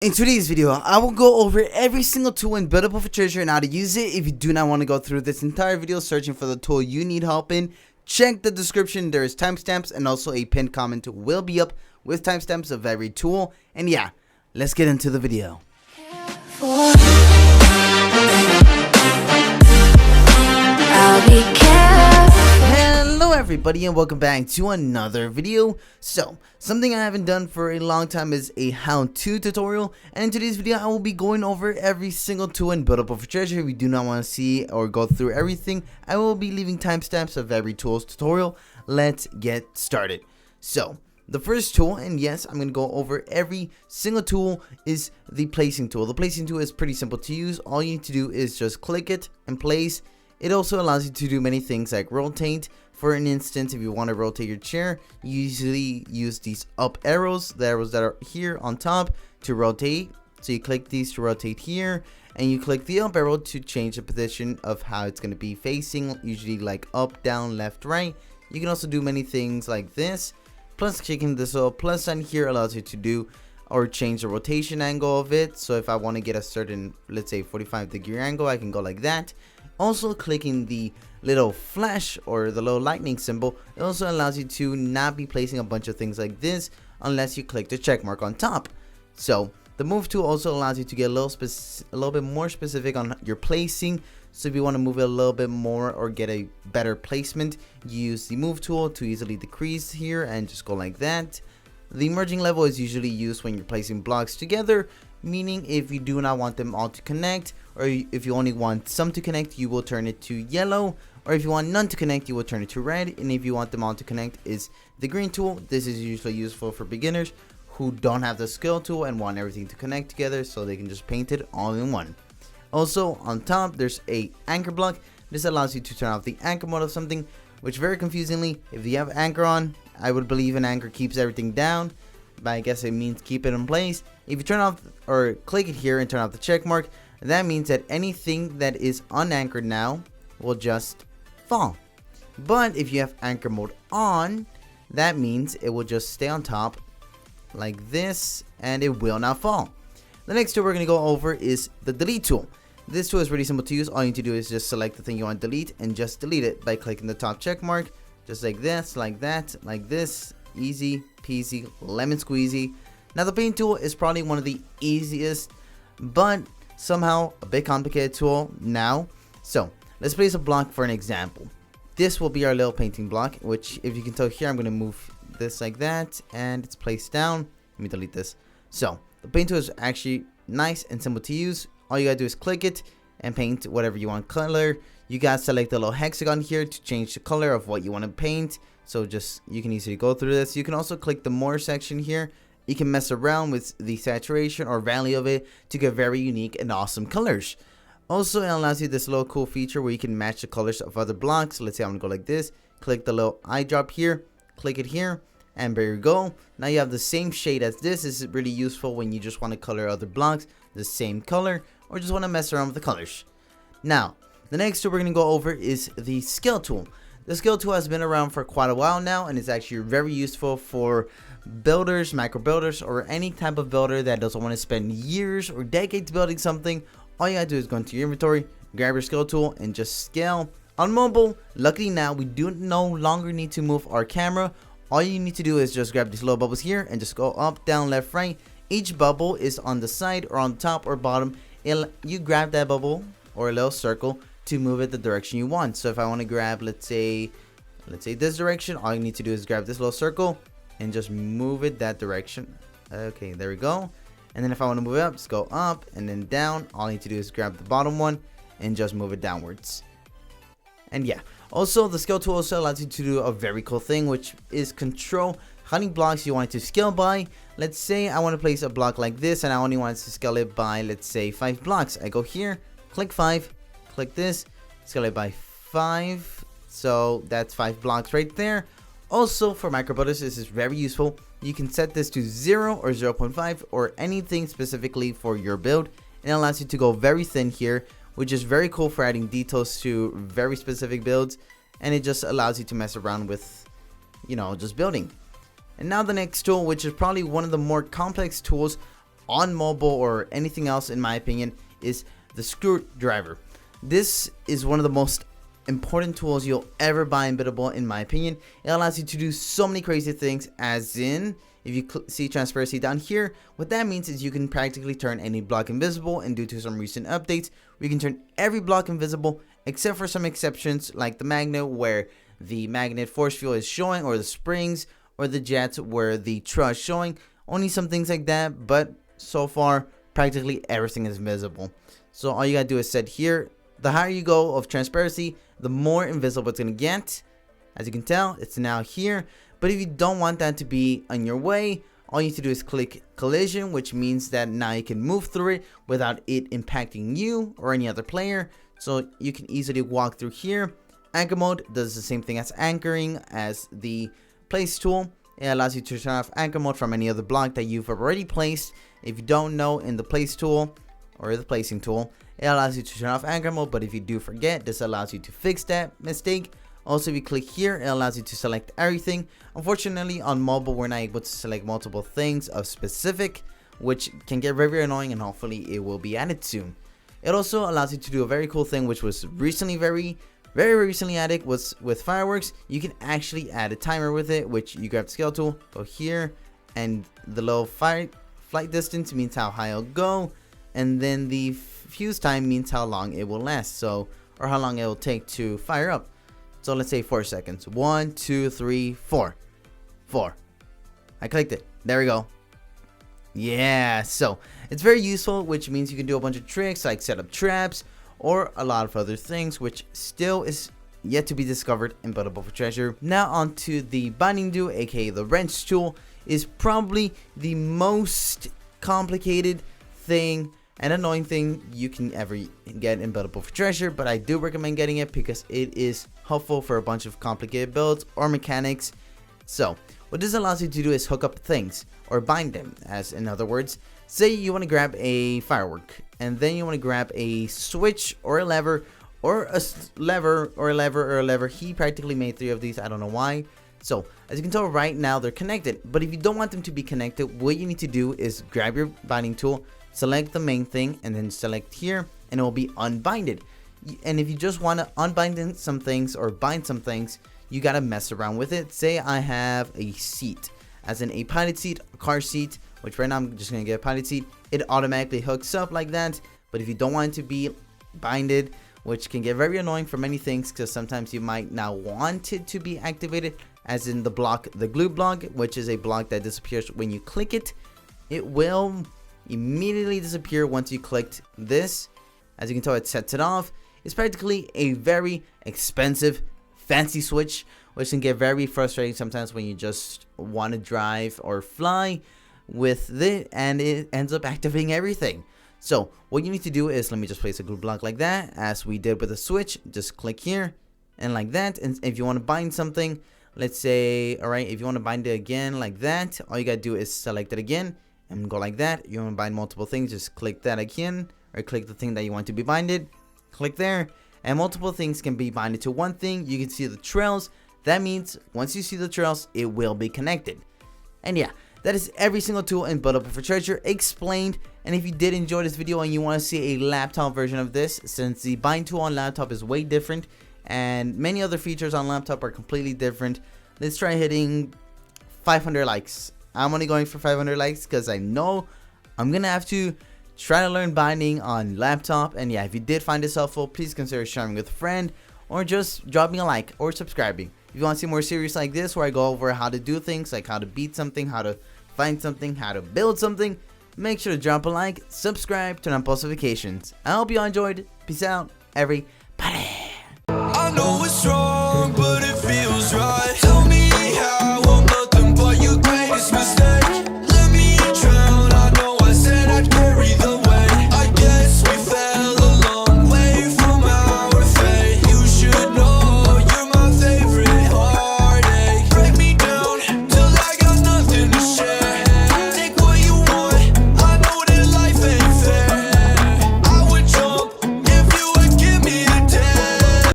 In today's video, I will go over every single tool in Buildable for Treasure and how to use it. If you do not want to go through this entire video searching for the tool you need help in, check the description. There is timestamps and also a pinned comment will be up with timestamps of every tool. And yeah, let's get into the video. I'll be Hello everybody and welcome back to another video. So, something I haven't done for a long time is a how-to tutorial, and in today's video I will be going over every single tool in Buildable for Treasure. If you do not want to see or go through everything, I will be leaving timestamps of every tool's tutorial. Let's get started. So, the first tool, and yes, I'm going to go over every single tool, is the placing tool. The placing tool is pretty simple to use. All you need to do is just click it and place. It also allows you to do many things like rotate. For an instance, if you want to rotate your chair, you usually use these up arrows, the arrows that are here on top, to rotate. So you click these to rotate here, and you click the up arrow to change the position of how it's going to be facing, usually like up, down, left, right. You can also do many things like this. Plus, clicking this little plus sign here allows you to do or change the rotation angle of it. So if I want to get a certain, let's say 45-degree angle, I can go like that. Also, clicking the little flash or the little lightning symbol, it also allows you to not be placing a bunch of things like this unless you click the check mark on top. So the move tool also allows you to get a little bit more specific on your placing. So if you want to move it a little bit more or get a better placement, use the move tool to easily decrease here and just go like that. The merging level is usually used when you're placing blocks together, meaning if you do not want them all to connect, or if you only want some to connect, you will turn it to yellow, or if you want none to connect, you will turn it to red. And if you want them all to connect, is the green tool. This is usually useful for beginners who don't have the skill tool and want everything to connect together, so they can just paint it all in one. Also on top, there's a anchor block. This allows you to turn off the anchor mode of something, which very confusingly, if you have anchor on, I would believe an anchor keeps everything down, but I guess it means keep it in place. If you turn off or click it here and turn off the check mark, that means that anything that is unanchored now will just fall. But if you have anchor mode on, that means it will just stay on top like this and it will not fall. The next tool we're going to go over is the delete tool. This tool is really simple to use. All you need to do is just select the thing you want to delete and just delete it by clicking the top check mark, just like this, like that, like this. Easy peasy, lemon squeezy. Now the paint tool is probably one of the easiest, but somehow a bit complicated tool now. So let's place a block for an example. This will be our little painting block, which if you can tell here, I'm going to move this like that and it's placed down. Let me delete this. So the paint tool is actually nice and simple to use. All you gotta do is click it and paint whatever you want color. You gotta select the little hexagon here to change the color of what you want to paint. So just, you can easily go through this. You can also click the more section here. You can mess around with the saturation or value of it to get very unique and awesome colors. Also, it allows you this little cool feature where you can match the colors of other blocks. Let's say I'm gonna go like this. Click the little eye drop here. Click it here. And there you go. Now you have the same shade as this. This is really useful when you just want to color other blocks the same color or just want to mess around with the colors. Now, the next tool we're going to go over is the scale tool. The scale tool has been around for quite a while now and is actually very useful for builders, micro builders, or any type of builder that doesn't want to spend years or decades building something. All you gotta do is go into your inventory, grab your scale tool, and just scale. On mobile, luckily now we do no longer need to move our camera. All you need to do is just grab these little bubbles here and just go up, down, left, right. Each bubble is on the side or on top or bottom. You grab that bubble or a little circle to move it the direction you want. So if I want to grab, let's say this direction, all you need to do is grab this little circle and just move it that direction. Okay, there we go. And then if I want to move it up, just go up and then down. All I need to do is grab the bottom one and just move it downwards. And yeah, also the scale tool also allows you to do a very cool thing, which is control how many blocks you want it to scale by. Let's say I want to place a block like this and I only want to scale it by, let's say, 5 blocks. I go here, click 5, click this, scale it by 5. So that's 5 blocks right there. Also for micro builders, this is very useful. You can set this to 0 or 0.5 or anything specifically for your build. It allows you to go very thin here, which is very cool for adding details to very specific builds, and it just allows you to mess around with, you know, just building. And now the next tool, which is probably one of the more complex tools on mobile or anything else, in my opinion, is the screwdriver. This is one of the most important tools you'll ever buy in Biddable, in my opinion. It allows you to do so many crazy things, as in, if you see transparency down here, what that means is you can practically turn any block invisible, and due to some recent updates, we can turn every block invisible except for some exceptions like the magnet, where the magnet force field is showing, or the springs, or the jets where the trust showing. Only some things like that, but so far practically everything is visible. So all you gotta do is set here. The higher you go of transparency, the more invisible it's gonna get. As you can tell, it's now here. But if you don't want that to be on your way, all you need to do is click collision, which means that now you can move through it without it impacting you or any other player. So you can easily walk through here. Anchor mode does the same thing as anchoring as the place tool. It allows you to turn off anchor mode from any other block that you've already placed. If you don't know, in the place tool or the placing tool, it allows you to turn off anchor mode, but if you do forget, this allows you to fix that mistake. Also, if you click here, it allows you to select everything. Unfortunately, on mobile, we're not able to select multiple things of specific, which can get very, very annoying, and hopefully it will be added soon. It also allows you to do a very cool thing, which was recently very recently added, was with fireworks. You can actually add a timer with it, which you grab the scale tool, go here, and the low flight distance means how high it'll go, and then the fuse time means how long it will last, so, or how long it will take to fire up. So let's say 4 seconds. 1, 2, 3, 4. 4. I clicked it. There we go. Yeah, so it's very useful, which means you can do a bunch of tricks like set up traps or a lot of other things, which still is yet to be discovered in Biddable for Treasure. Now onto the binding tool, aka the wrench tool, is probably the most complicated thing and annoying thing you can ever get in Biddable for Treasure, but I do recommend getting it because it is helpful for a bunch of complicated builds or mechanics. So what this allows you to do is hook up things or bind them, as in other words, say you want to grab a firework and then you want to grab a switch or a lever or a lever. He practically made 3 of these, I don't know why. So as you can tell right now, they're connected, but if you don't want them to be connected, what you need to do is grab your binding tool, select the main thing, and then select here, and it will be unbinded. And if you just want to unbind some things or bind some things, you gotta mess around with it. Say I have a seat, as in a pilot seat, a car seat, which right now I'm just gonna get a pilot seat. It automatically hooks up like that. But if you don't want it to be binded, which can get very annoying for many things, because sometimes you might not want it to be activated, as in the block, the glue block, which is a block that disappears when you click it. It will immediately disappear once you clicked this. As you can tell, it sets it off. It's practically a very expensive fancy switch, which can get very frustrating sometimes when you just want to drive or fly with it and it ends up activating everything. So what you need to do is, let me just place a glue block like that, as we did with the switch. Just click here and like that. And if you want to bind something, let's say, all right, if you want to bind it again like that, all you gotta do is select it again and go like that. You want to bind multiple things, just click that again, or click the thing that you want to be binded, click there, and multiple things can be binded to one thing. You can see the trails. That means once you see the trails, it will be connected. And yeah, that is every single tool in Biddable for Treasure explained. And if you did enjoy this video and you want to see a laptop version of this, since the bind tool on laptop is way different and many other features on laptop are completely different, let's try hitting 500 likes. I'm only going for 500 likes because I know I'm gonna have to try to learn binding on laptop. And yeah, if you did find this helpful, please consider sharing with a friend or just dropping a like or subscribing. If you want to see more series like this where I go over how to do things like how to beat something, how to find something, how to build something, make sure to drop a like, subscribe, turn on post notifications. I hope you all enjoyed. Peace out, everybody.